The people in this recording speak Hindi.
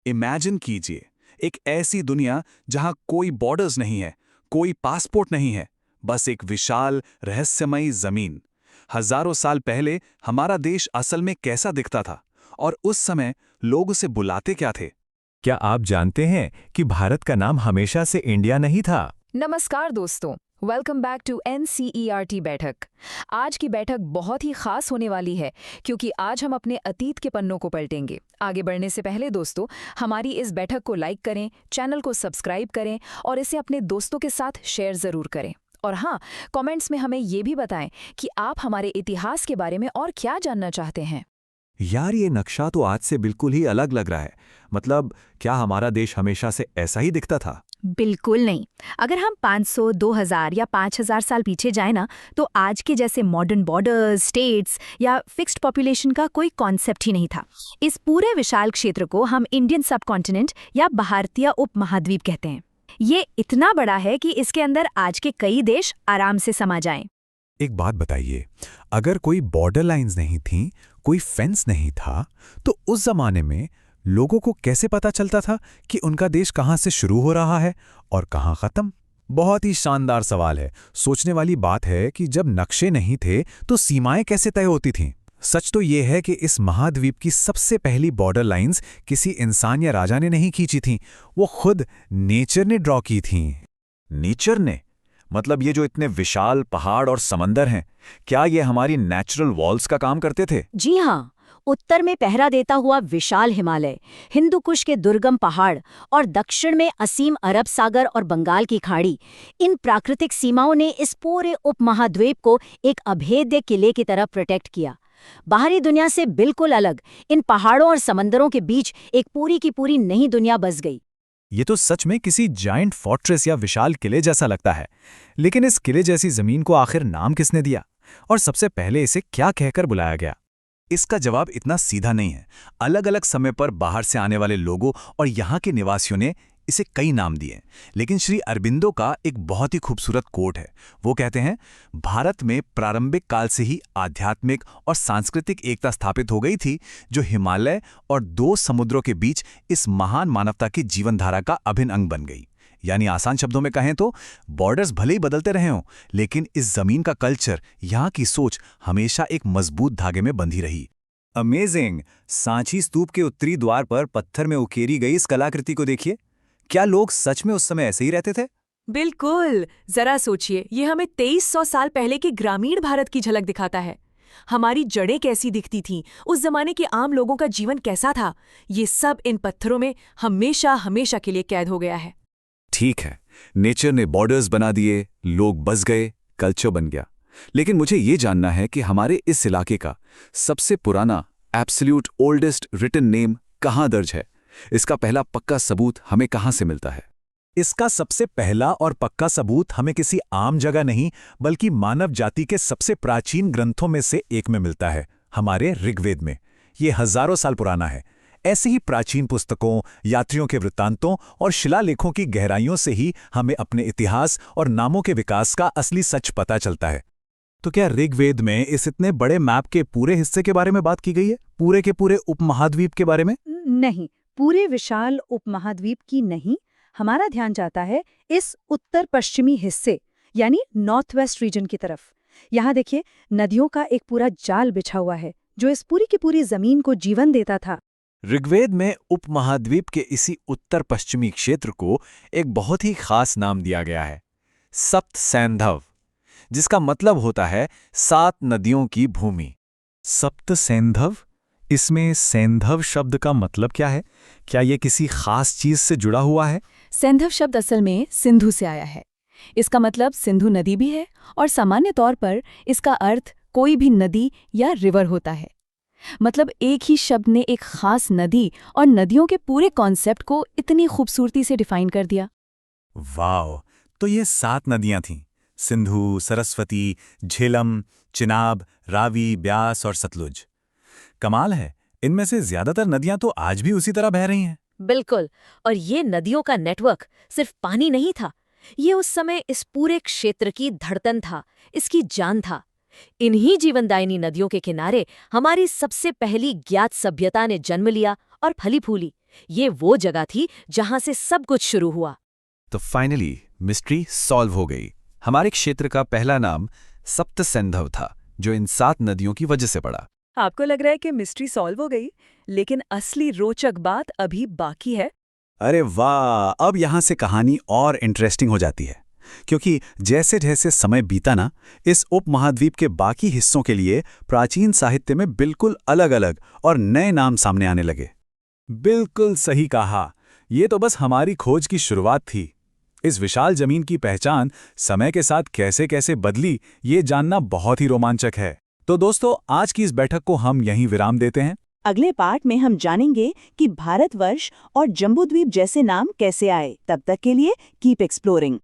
इमेजिन कीजिए, एक ऐसी दुनिया जहां कोई बॉर्डर्स नहीं है, कोई पासपोर्ट नहीं है, बस एक विशाल रहस्यमयी जमीन। हजारों साल पहले हमारा देश असल में कैसा दिखता था और उस समय लोग उसे बुलाते क्या थे? क्या आप जानते हैं कि भारत का नाम हमेशा से इंडिया नहीं था? नमस्कार दोस्तों, वेलकम बैक टू NCERT बैठक। आज की बैठक बहुत ही खास होने वाली है क्योंकि आज हम अपने अतीत के पन्नों को पलटेंगे। आगे बढ़ने से पहले दोस्तों, हमारी इस बैठक को लाइक करें, चैनल को सब्सक्राइब करें और इसे अपने दोस्तों के साथ शेयर ज़रूर करें। और हाँ, कमेंट्स में हमें ये भी बताएं कि आप हमारे इतिहास के बारे में और क्या जानना चाहते हैं। यार, ये नक्शा तो आज से बिल्कुल ही अलग लग रहा है। मतलब, क्या हमारा देश हमेशा से ऐसा ही दिखता था? बिल्कुल नहीं। अगर हम 500, 2000 या 5000 साल पीछे जाएं ना, तो आज के जैसे मॉडर्न बॉर्डर्स, स्टेट्स या फिक्स्ड पॉपुलेशन का कोई कॉन्सेप्ट ही नहीं था। इस पूरे विशाल क्षेत्र को हम इंडियन सबकॉन्टिनेंट या भारतीय उपमहाद्वीप कहते हैं। ये इतना बड़ा है कि इसके अंदर आज के कई देश आराम से समा जाएं। एक बात बताइए, अगर कोई बॉर्डर लाइंस नहीं थी, कोई फेंस नहीं था, तो उस जमाने में लोगों को कैसे पता चलता था कि उनका देश कहाँ से शुरू हो रहा है और कहाँ खत्म? बहुत ही शानदार सवाल है। सोचने वाली बात है कि जब नक्शे नहीं थे तो सीमाएं कैसे तय होती थीं? सच तो ये है कि इस महाद्वीप की सबसे पहली बॉर्डर लाइंस किसी इंसान या राजा ने नहीं खींची थीं, वो खुद नेचर ने ड्रॉ की थीं। नेचर ने? मतलब ये जो इतने विशाल पहाड़ और समंदर हैं, क्या ये हमारी नेचुरल वॉल्स का काम करते थे? जी हाँ, उत्तर में पहरा देता हुआ विशाल हिमालय, हिंदू कुश के दुर्गम पहाड़ और दक्षिण में असीम अरब सागर और बंगाल की खाड़ी, इन प्राकृतिक सीमाओं ने इस पूरे उपमहाद्वीप को एक अभेद्य किले की तरह प्रोटेक्ट किया। बाहरी दुनिया से बिल्कुल अलग इन पहाड़ों और समंदरों के बीच एक पूरी की पूरी नई दुनिया बस गई। ये तो सच में किसी जायंट फोर्ट्रेस या विशाल किले जैसा लगता है। लेकिन इस किले जैसी जमीन को आखिर नाम किसने दिया, और सबसे पहले इसे क्या कहकर बुलाया गया? इसका जवाब इतना सीधा नहीं है। अलग अलग समय पर बाहर से आने वाले लोगों और यहाँ के निवासियों ने इसे कई नाम दिए, लेकिन श्री अरबिंदो का एक बहुत ही खूबसूरत कोट है। वो कहते हैं, भारत में प्रारंभिक काल से ही आध्यात्मिक और सांस्कृतिक एकता स्थापित हो गई थी, जो हिमालय और दो समुद्रों के बीच इस महान मानवता की जीवनधारा का अभिन्न अंग बन गई। यानी आसान शब्दों में कहें तो बॉर्डर्स भले ही बदलते रहे हों, लेकिन इस जमीन का कल्चर, यहाँ की सोच हमेशा एक मजबूत धागे में बंधी रही। अमेजिंग! सांची स्तूप के उत्तरी द्वार पर पत्थर में उकेरी गई इस कलाकृति को देखिए। क्या लोग सच में उस समय ऐसे ही रहते थे? बिल्कुल। जरा सोचिए, ये हमें 2300 साल पहले के ग्रामीण भारत की झलक दिखाता है। हमारी जड़ें कैसी दिखती थीं, उस जमाने के आम लोगों का जीवन कैसा था, ये सब इन पत्थरों में हमेशा हमेशा के लिए कैद हो गया है। ठीक है, नेचर ने बॉर्डर्स बना दिए, लोग बस गए, कल्चर बन गया। लेकिन मुझे ये जानना है कि हमारे इस इलाके का सबसे पुराना एब्सोल्यूट ओल्डेस्ट रिटन नेम कहाँ दर्ज है? इसका पहला पक्का सबूत हमें कहाँ से मिलता है? इसका सबसे पहला और पक्का सबूत हमें किसी आम जगह नहीं, बल्कि मानव जाति के सबसे प्राचीन ग्रंथों में से एक में मिलता है, हमारे ऋग्वेद में। ये हजारों साल पुराना है। ऐसे ही प्राचीन पुस्तकों, यात्रियों के वृत्तांतों और शिलालेखों की गहराइयों से ही हमें अपने इतिहास और नामों के विकास का असली सच पता चलता है। तो क्या ऋग्वेद में इस इतने बड़े मैप के पूरे हिस्से के बारे में बात की गई है? पूरे के पूरे उपमहाद्वीप के बारे में? नहीं, पूरे विशाल उपमहाद्वीप की नहीं। हमारा ध्यान जाता है इस उत्तर पश्चिमी हिस्से, यानी नॉर्थ वेस्ट रीजन की तरफ। यहाँ देखिए, नदियों का एक पूरा जाल बिछा हुआ है जो इस पूरी की पूरी जमीन को जीवन देता था। ऋग्वेद में उपमहाद्वीप के इसी उत्तर पश्चिमी क्षेत्र को एक बहुत ही खास नाम दिया गया है, सप्त सैंधव, जिसका मतलब होता है 7 नदियों की भूमि। सप्त सैंधव? इसमें सैंधव शब्द का मतलब क्या है? क्या ये किसी खास चीज से जुड़ा हुआ है? सैंधव शब्द असल में सिंधु से आया है। इसका मतलब सिंधु नदी भी है और सामान्य तौर पर इसका अर्थ कोई भी नदी या रिवर होता है। मतलब एक ही शब्द ने एक खास नदी और नदियों के पूरे कॉन्सेप्ट को इतनी खूबसूरती से डिफाइन कर दिया। वाह! तो ये 7 नदियां थीं, सिंधु, सरस्वती, झेलम, चिनाब, रावी, ब्यास और सतलुज। कमाल है, इनमें से ज्यादातर नदियां तो आज भी उसी तरह बह रही हैं। बिल्कुल। और ये नदियों का नेटवर्क सिर्फ पानी नहीं था, ये उस समय इस पूरे क्षेत्र की धड़कन था, इसकी जान था। इन्हीं जीवनदायिनी नदियों के किनारे हमारी सबसे पहली ज्ञात सभ्यता ने जन्म लिया और फली फूली। ये वो जगह थी जहां से सब कुछ शुरू हुआ। तो फाइनली मिस्ट्री सॉल्व हो गई। हमारे क्षेत्र का पहला नाम सप्त सिंधव था, जो इन 7 नदियों की वजह से पड़ा। आपको लग रहा है कि मिस्ट्री सॉल्व हो गई, लेकिन असली रोचक बात अभी बाकी है। अरे वाह, अब यहाँ से कहानी और इंटरेस्टिंग हो जाती है, क्योंकि जैसे जैसे समय बीता ना, इस उपमहाद्वीप के बाकी हिस्सों के लिए प्राचीन साहित्य में बिल्कुल अलग-अलग और नए नाम सामने आने लगे। बिल्कुल सही कहा। ये तो बस हमारी खोज की शुरुआत थी। इस विशाल जमीन की पहचान समय के साथ कैसे कैसे बदली, ये जानना बहुत ही रोमांचक है। तो दोस्तों, आज की इस बैठक को हम यहीं विराम देते हैं। अगले पार्ट में हम जानेंगे कि भारतवर्ष और जम्बूद्वीप जैसे नाम कैसे आए। तब तक के लिए कीप एक्सप्लोरिंग।